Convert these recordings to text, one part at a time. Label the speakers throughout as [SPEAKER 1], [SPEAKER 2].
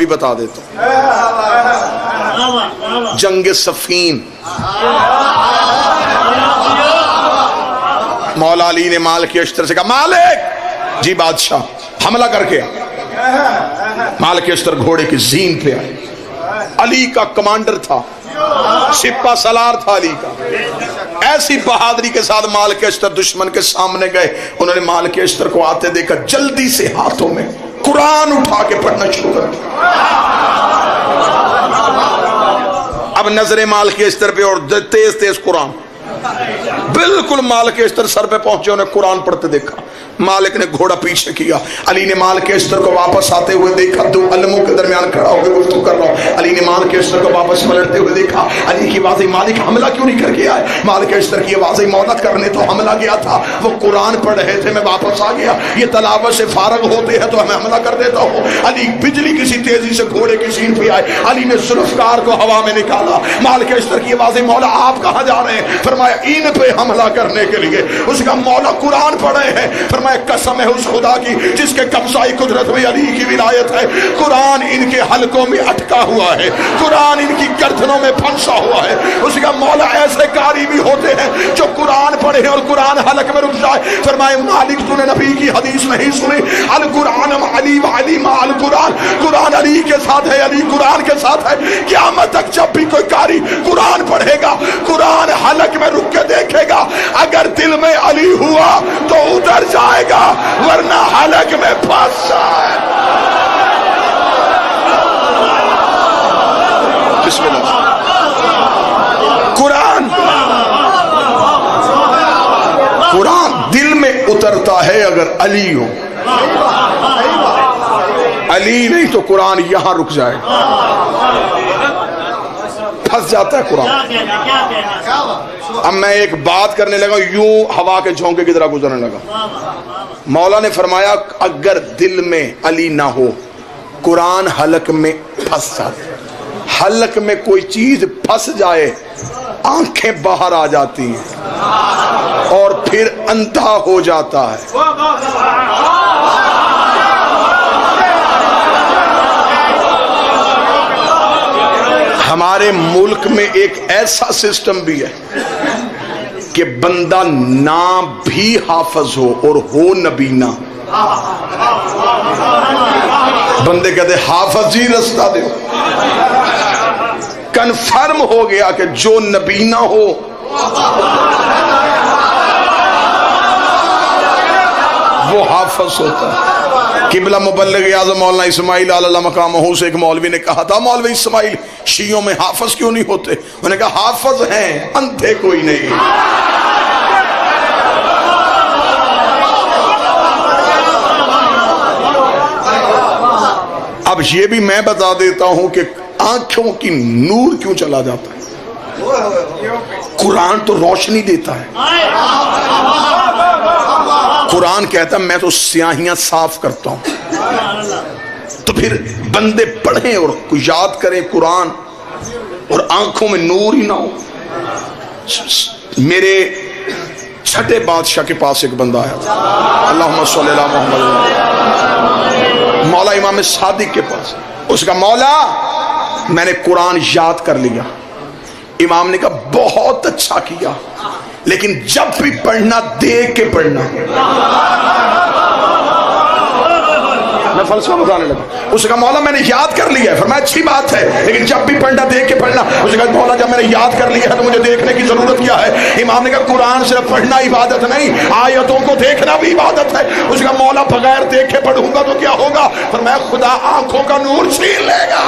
[SPEAKER 1] بھی بتا دیتا ہوں، جنگ صفین مولا علی نے مالک اشتر سے کہا مالک جی بادشاہ حملہ کر کے مالک اشتر گھوڑے کی زین پہ آئے، علی کا کمانڈر تھا، سپہ سالار تھا علی کا، ایسی بہادری کے ساتھ مالک اشتر دشمن کے سامنے گئے، انہوں نے مالک اشتر کو آتے دیکھا، جلدی سے ہاتھوں میں قرآن اٹھا کے پڑھنا شروع کر دیا۔ اب نظر مالک اشتر پہ اور تیز تیز قرآن، بالکل مالک اشتر سر پہ پہنچے، انہیں قرآن پڑھتے دیکھا، مالک نے گھوڑا پیچھے کیا، علی نے مالک اشتر کو واپس آتے ہوئے دیکھا، دو علموں کے درمیان کھڑا ہو کے گفتگو کر رہا ہوں، علی نے مالک اشتر کو واپس پلٹتے ہوئے دیکھا، علی کی واضح مالک حملہ کیوں نہیں کر کے آئے؟ مالک اشتر کی واضح مولت کرنے تو حملہ گیا تھا، وہ قرآن پڑھ رہے تھے، میں واپس آ گیا، یہ تلاوت سے فارغ ہوتے ہیں تو ہمیں حملہ کر دیتا ہوں۔ علی بجلی کسی تیزی سے گھوڑے کی سین پہ آئے، علی نے ذوالفقار کو ہوا میں نکالا، مالک اشتر کی واضح مولا آپ کہاں جا رہے ہیں؟ فرمایا ان پہ حملہ کرنے کے لیے۔ اس کا مولا قرآن پڑھے ہیں، فرمایا قسم ہے اس خدا کی جس کے قبضۂ قدرت میں علی کی ولایت ہے، قرآن ان کے حلقوں میں اٹکا ہوا ہے، قرآن ان کی گردنوں میں پھنسا ہوا ہے۔ اس کا مولا ایسے قاری بھی ہوتے ہیں جو قرآن پڑھے اور قرآن حلق میں رک جائے۔ فرمائے مالک تو نے نبی کی حدیث نہیں سنی؟ القرآن علی و علی ما القرآن، قرآن علی کے ساتھ ہے، علی قرآن کے ساتھ ہے۔ قیامت تک جب بھی کوئی قاری قرآن پڑھے گا، قرآن حلق میں رک کے دیکھے گا، اگر دل میں علی ہوا تو اتر جائے گا، ورنہ حلق میں پھنس جائے۔ بسم اللہ۔ قرآن دل میں اترتا ہے اگر علی ہو، علی نہیں تو قرآن یہاں رک جائے، پھنس جاتا ہے قرآن۔ اب میں ایک بات کرنے لگا، یوں ہوا کے جھونکے کی طرح گزرنے لگا۔ مولا نے فرمایا اگر دل میں علی نہ ہو، قرآن حلق میں پھنس جاتا، حلق میں کوئی چیز پھنس جائے، آنکھیں باہر آ جاتی ہیں اور پھر اندھا ہو جاتا ہے۔ ہمارے ملک میں ایک ایسا سسٹم بھی ہے کہ بندہ نہ بھی حافظ ہو اور ہو نبینا، بندے کہتے حافظ جی رستہ دے، کنفرم ہو گیا کہ جو نبینا ہو وہ حافظ ہوتا ہے۔ قبلہ مبلغ اعظم مولانا اسماعیل علیہ مقامہ سے ایک مولوی نے کہا تھا مولوی اسماعیل شیعوں میں حافظ کیوں نہیں ہوتے؟ انہوں نے کہا حافظ ہیں اندھے کوئی نہیں۔ اب یہ بھی میں بتا دیتا ہوں کہ آنکھوں کی نور کیوں چلا جاتا ہے؟ قرآن تو روشنی دیتا ہے، قرآن کہتا ہے میں تو سیاہیاں صاف کرتا ہوں، تو پھر بندے پڑھیں اور یاد کریں قرآن اور آنکھوں میں نور ہی نہ ہو۔ میرے چھٹے بادشاہ کے پاس ایک بندہ آیا تھا، اللہم صلی اللہ محمد، مولا امام صادق کے پاس۔ اس کا مولا میں نے قرآن یاد کر لیا۔ امام نے کہا بہت اچھا کیا، لیکن جب بھی پڑھنا دیکھ کے پڑھنا۔ میں فلسفہ بتانے لگا، اس کا مولا میں نے یاد کر لیا ہے، فرمایا اچھی بات ہے لیکن جب بھی پڑھنا دیکھ کے پڑھنا۔ اس کا مولا جب میں نے یاد کر لیا ہے تو مجھے دیکھنے کی ضرورت کیا ہے؟ امام نے کہا قرآن صرف پڑھنا عبادت نہیں، آیتوں کو دیکھنا بھی عبادت ہے۔ اس کا مولا بغیر دیکھے پڑھوں گا تو کیا ہوگا؟ فرمایا خدا آنکھوں کا نور چھین لے گا۔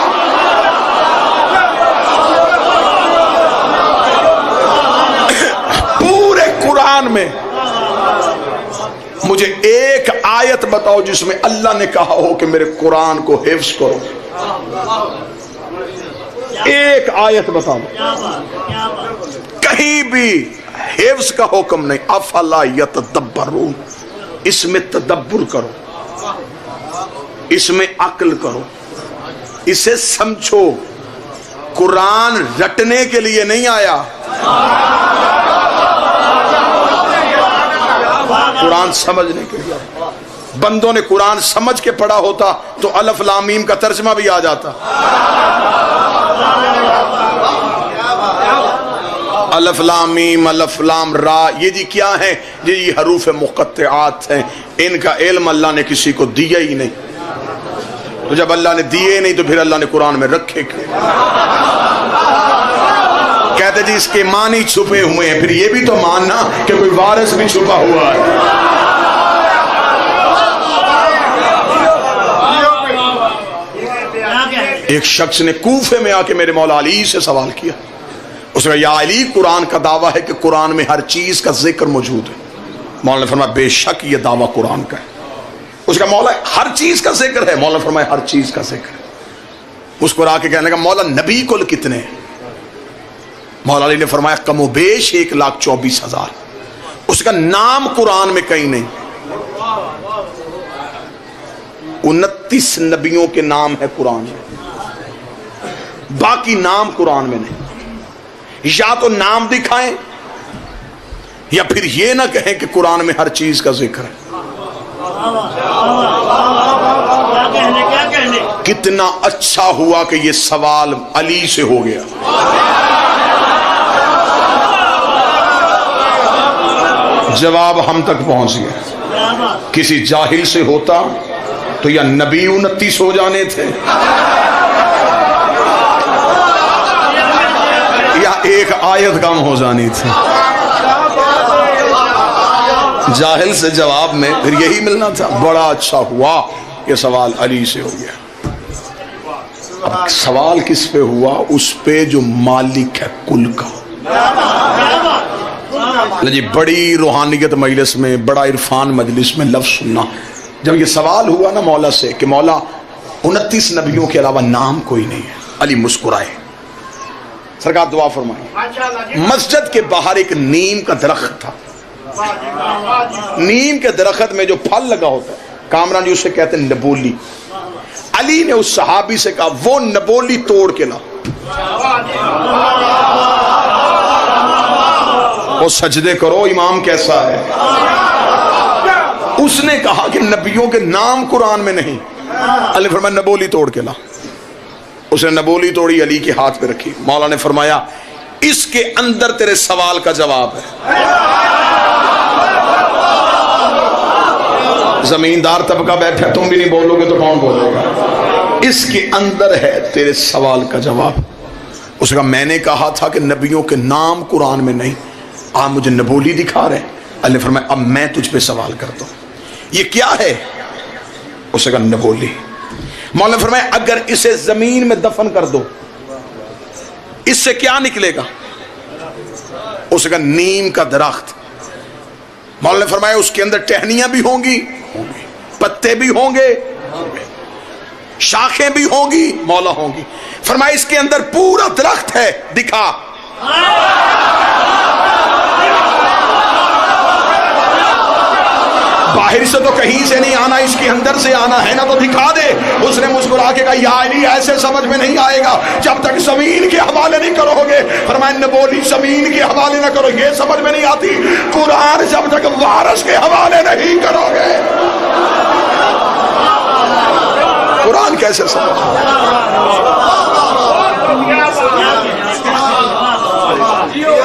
[SPEAKER 1] پورے قرآن میں مجھے ایک آیت بتاؤ جس میں اللہ نے کہا ہو کہ میرے قرآن کو حفظ کرو، ایک آیت بتاؤ، کہیں بھی حفظ کا حکم نہیں۔ افلا یتدبرون، اس میں تدبر کرو، اس میں عقل کرو، اسے سمجھو۔ قرآن رٹنے کے لیے نہیں آیا، قرآن سمجھنے کے لیے۔ بندوں نے قرآن سمجھ کے پڑھا ہوتا تو الف لام میم کا ترجمہ بھی آ جاتا. الف لام میم الف لام را یہ جی کیا ہے؟ یہ حروف مقطعات ہیں. ان کا علم اللہ نے کسی کو دیا ہی نہیں. تو جب اللہ نے دیے نہیں تو پھر اللہ نے قرآن میں رکھے کیوں؟ کہتے جی اس کے معنی چھپے ہوئے ہیں. پھر یہ بھی تو ماننا کہ کوئی وارث بھی چھپا ہوا ہے. ایک شخص نے کوفے میں آ کے میرے مولا علی سے سوال کیا. اس نے کہا یا علی قرآن کا دعویٰ ہے کہ قرآن میں ہر چیز کا ذکر موجود ہے. مولا نے فرمایا بے شک یہ دعویٰ قرآن کا ہے. اس کا مولا ہر چیز کا ذکر ہے. مولا نے فرمایا ہر چیز کا ذکر ہے. مسکرا کے کہنے کا مولا نبی کل کتنے ہیں؟ مولا علی نے فرمایا کم و بیش 1,24,000. اس کا نام قرآن میں کہیں نہیں. 29 نبیوں کے نام ہے قرآن میں, باقی نام قرآن میں نہیں. یا تو نام دکھائیں یا پھر یہ نہ کہیں کہ قرآن میں ہر چیز کا ذکر ہے. کتنا اچھا ہوا کہ یہ سوال علی سے ہو گیا. جواب ہم تک پہنچ گیا. کسی جاہل سے ہوتا تو یا نبی 29 ہو جانے تھے یا ایک آیت کم ہو جانی تھی. جاہل سے جواب میں پھر یہی ملنا تھا. بڑا اچھا ہوا یہ سوال علی سے ہو گیا. اب سوال کس پہ ہوا؟ اس پہ جو مالک ہے کل کا. جی بڑی روحانیت مجلس میں, بڑا عرفان مجلس میں لفظ سننا. جب یہ سوال ہوا نا مولا سے کہ مولا 29 نبیوں کے علاوہ نام کوئی نہیں ہے, علی مسکرائے. سرکار دعا فرمائیں. مسجد کے باہر ایک نیم کا درخت تھا. نیم کے درخت میں جو پھل لگا ہوتا ہے کامران جی اسے کہتے ہیں نبولی. علی نے اس صحابی سے کہا وہ نبولی توڑ کے لا. وہ سجدے کرو امام کیسا ہے. اس نے کہا کہ نبیوں کے نام قرآن میں نہیں. علی فرمایا نبولی توڑ کے لا. اس نے نبولی توڑی, علی کے ہاتھ پہ رکھی. مولا نے فرمایا اس کے اندر تیرے سوال کا جواب ہے. زمیندار طبقہ بیٹھا, تم بھی نہیں بولو گے تو کون بولے گا؟ اس کے اندر ہے تیرے سوال کا جواب. اس نے کہا میں نے کہا تھا کہ نبیوں کے نام قرآن میں نہیں, آپ مجھے نبولی دکھا رہے ہیں. اللہ نے فرمایا اب میں تجھ پہ سوال کرتا ہوں یہ کیا ہے؟ اس نے کہا نبولی. مولا نے فرمایا اگر اسے زمین میں دفن کر دو اس سے کیا نکلے گا؟ اس نے کہا نیم کا درخت. مولا نے فرمایا اس کے اندر ٹہنیاں بھی ہوں گی, پتے بھی ہوں گے, شاخیں بھی ہوں گی, مولا ہوں گی. فرمایا اس کے اندر پورا درخت ہے, دکھا. باہر سے تو کہیں سے نہیں آنا, اس کے اندر سے آنا ہے نا, تو دکھا دے. اس نے مسکرا کے کہا یا علی ایسے سمجھ میں نہیں آئے گا جب تک زمین کے حوالے نہیں کرو گے. فرمایا نبولی زمین کے حوالے نہ کرو, یہ سمجھ میں نہیں آتی. قرآن جب تک وارث کے حوالے نہیں کرو گے قرآن کیسے سمجھ؟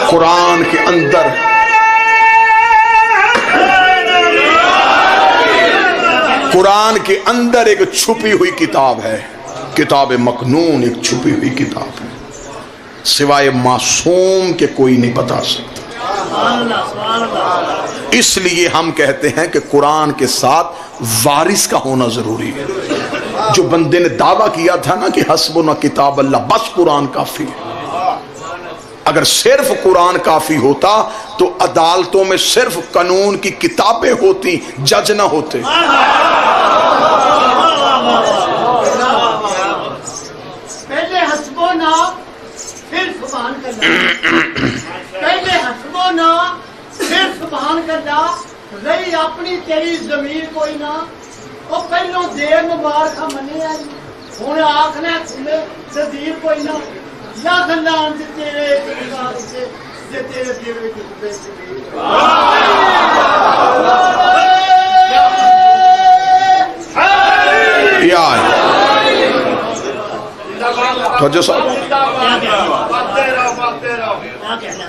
[SPEAKER 1] قرآن کے اندر قرآن کے اندر ایک چھپی ہوئی کتاب ہے, کتاب مکنون, ایک چھپی ہوئی کتاب ہے, سوائے معصوم کے کوئی نہیں بتا سکتا. اس لیے ہم کہتے ہیں کہ قرآن کے ساتھ وارث کا ہونا ضروری ہے. جو بندے نے دعویٰ کیا تھا نا کہ حسبنا کتاب اللہ, بس قرآن کافی ہے. اگر صرف قرآن کافی ہوتا تو عدالتوں میں صرف قانون کی کتابیں ہوتی, جج نہ ہوتے.
[SPEAKER 2] پہلے حسبنا پھر سبحان کرنا, پہلے حسبنا پھر سبحان کرنا. رہی اپنی تیری زمین کوئی نہ, وہ پہلو دیر مبار کا منی ہے, ہوں آخنا کھلے تدیر کوئی نہ. یا خلان سے تیرے سے تیرے دیوے کی
[SPEAKER 1] توجہ صاحب
[SPEAKER 2] کیا کہنا